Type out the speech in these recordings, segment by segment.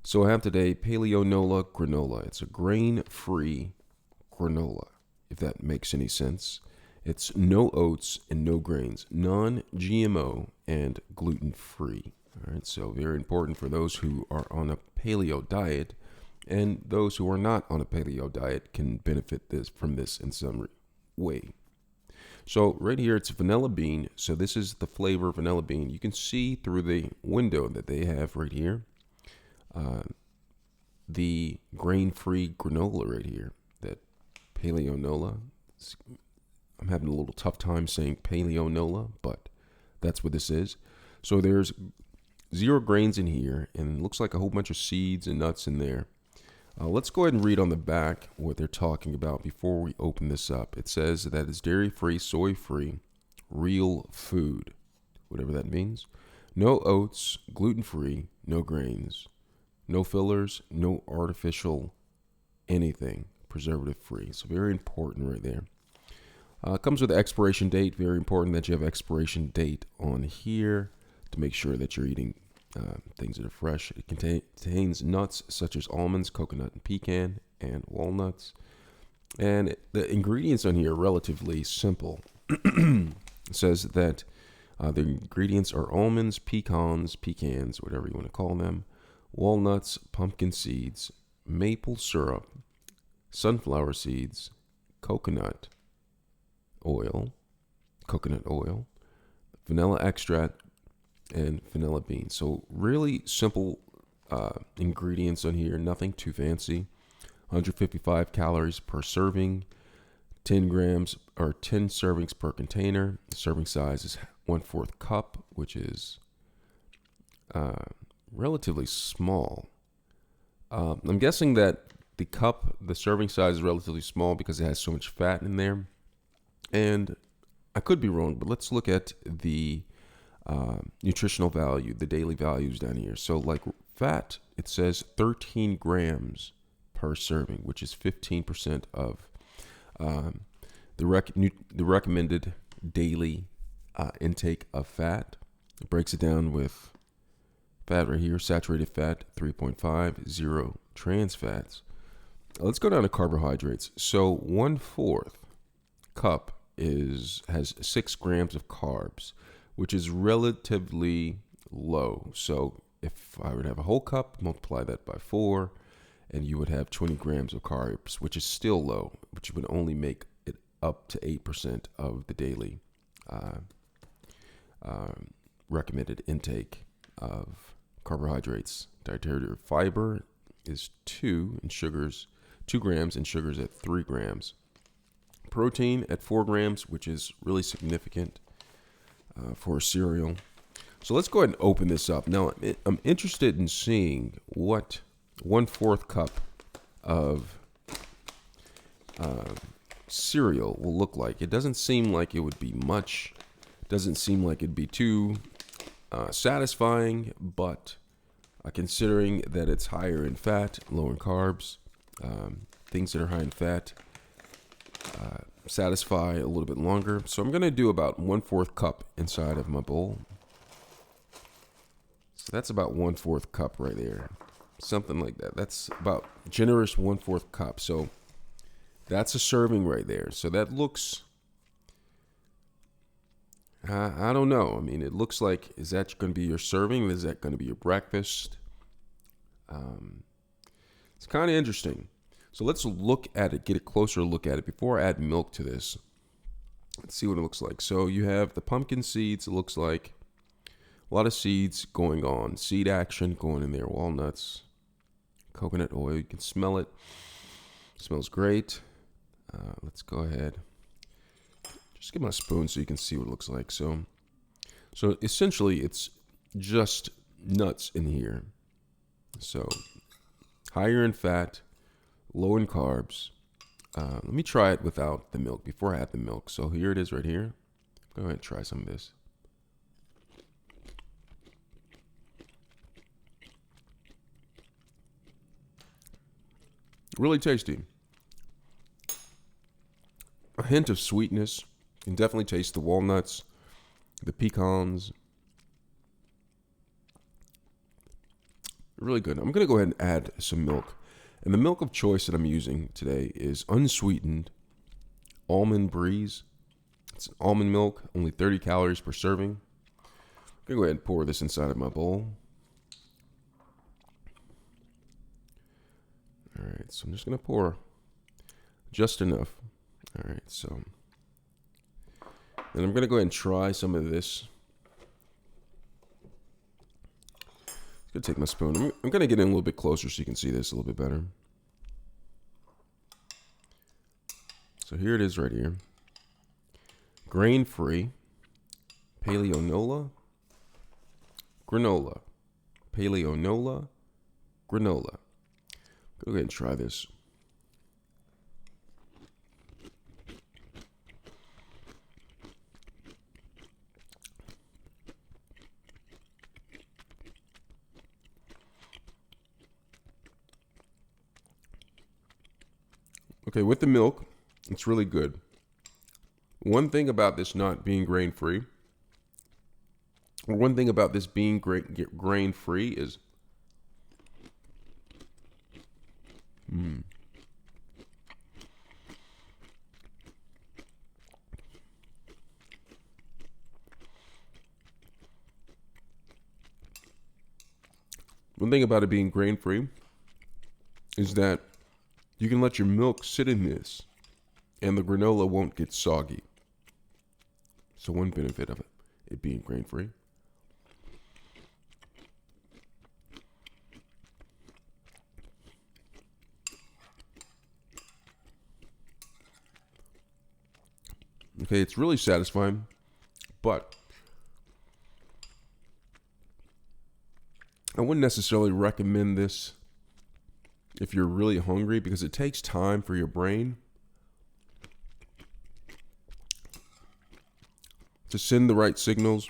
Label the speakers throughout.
Speaker 1: So I have today PaleoNola Granola. It's a grain-free granola, if that makes any sense. It's no oats and no grains, non-GMO and gluten-free. All right, so very important for those who are on a paleo diet, and those who are not on a paleo diet can benefit from this in some way. So right here, it's vanilla bean. So this is the flavor of vanilla bean. You can see through the window that they have right here, the grain-free granola right here, that PaleoNola. I'm having a little tough time saying PaleoNola, but that's what this is. So there's 0 grains in here, and it looks like a whole bunch of seeds and nuts in there. Let's go ahead and read on the back what they're talking about before we open this up. It says that it's dairy-free, soy-free, real food, whatever that means. No oats, gluten-free, no grains, no fillers, no artificial anything, preservative-free. So very important right there. Comes with the expiration date. Very important that you have expiration date on here to make sure that you're eating things that are fresh. It contains nuts such as almonds, coconut, and pecan, and walnuts. And the ingredients on here are relatively simple. It says that the ingredients are almonds, pecans, whatever you want to call them, walnuts, pumpkin seeds, maple syrup, sunflower seeds, coconut oil, vanilla extract, and vanilla beans. So really simple ingredients on here, nothing too fancy. 155 calories per serving, 10 grams or 10 servings per container. The serving size is 1/4 cup, which is relatively small. I'm guessing that the serving size is relatively small because it has so much fat in there. And I could be wrong, but let's look at the nutritional value, the daily values down here. So like fat, it says 13 grams per serving, which is 15% of the recommended daily intake of fat. It breaks it down with fat right here, saturated fat 3.5, 0 trans fats. Let's go down to carbohydrates. So 1/4 cup has 6 grams of carbs, which is relatively low. So if I would have a whole cup, multiply that by 4, and you would have 20 grams of carbs, which is still low, but you would only make it up to 8% of the daily recommended intake of carbohydrates. Dietary fiber is 2 grams, and sugars at 3 grams. Protein at 4 grams, which is really significant for a cereal. So let's go ahead and open this up. Now, I'm interested in seeing what 1/4 cup of cereal will look like. It doesn't seem like it would be much. It doesn't seem like it'd be too satisfying, but considering that it's higher in fat, low in carbs, things that are high in fat satisfy a little bit longer. So I'm going to do about 1/4 cup inside of my bowl. So that's about 1/4 cup right there. Something like that. That's about generous 1/4 cup. So that's a serving right there. So that looks, I don't know. I mean, it looks like, is that going to be your serving? Is that going to be your breakfast? It's kind of interesting. So let's look at it, get a closer look at it before I add milk to this. Let's see what it looks like. So you have the pumpkin seeds. It looks like a lot of seeds going on. Seed action going in there. Walnuts, coconut oil. You can smell it. It smells great. Let's go ahead. Just get my spoon so you can see what it looks like. So essentially, it's just nuts in here. So higher in fat, low in carbs. Let me try it without the milk before I add the milk. So here it is right here. Go ahead and try some of this. Really tasty. A hint of sweetness. You can definitely taste the walnuts, the pecans. Really good. I'm going to go ahead and add some milk. And the milk of choice that I'm using today is unsweetened almond breeze. It's almond milk, only 30 calories per serving. I'm going to go ahead and pour this inside of my bowl. All right, so I'm just going to pour just enough. All right, so then I'm going to go ahead and try some of this. I'm going to take my spoon. I'm going to get in a little bit closer so you can see this a little bit better. So here it is right here. Grain-free PaleoNola Granola. PaleoNola Granola. Go ahead and try this. Okay, with the milk, it's really good. One thing about this not being grain-free, or one thing about this being grain-free is one thing about it being grain-free is that you can let your milk sit in this and the granola won't get soggy. So one benefit of it being grain-free. Okay, it's really satisfying, but I wouldn't necessarily recommend this if you're really hungry because it takes time for your brain to send the right signals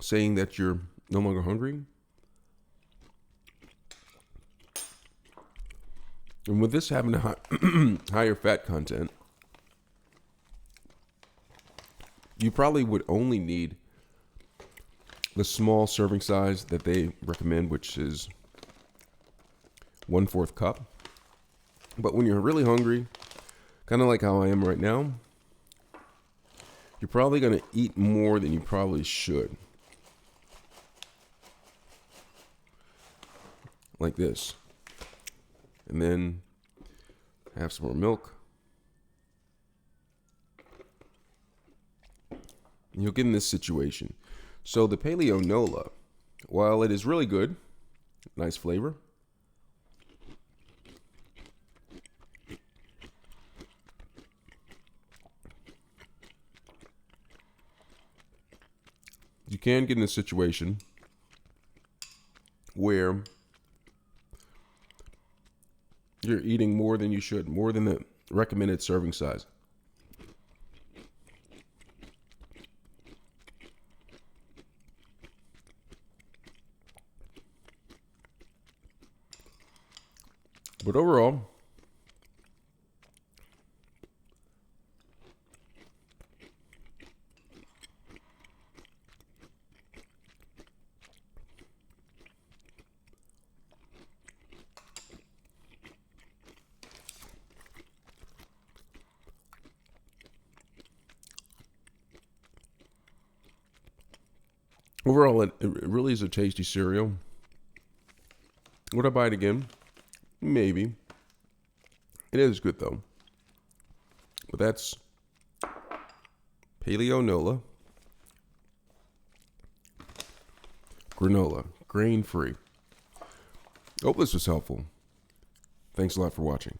Speaker 1: saying that you're no longer hungry. And with this having a higher fat content, you probably would only need the small serving size that they recommend, which is 1/4 cup. But when you're really hungry, kind of like how I am right now, you're probably going to eat more than you probably should. Like this. And then have some more milk. And you'll get in this situation. So the PaleoNola, while it is really good, nice flavor, you can get in a situation where you're eating more than you should, more than the recommended serving size. But overall, it really is a tasty cereal. Would I buy it again? Maybe. It is good though. But that's PaleoNola Granola, grain-free. Hope this was helpful. Thanks a lot for watching.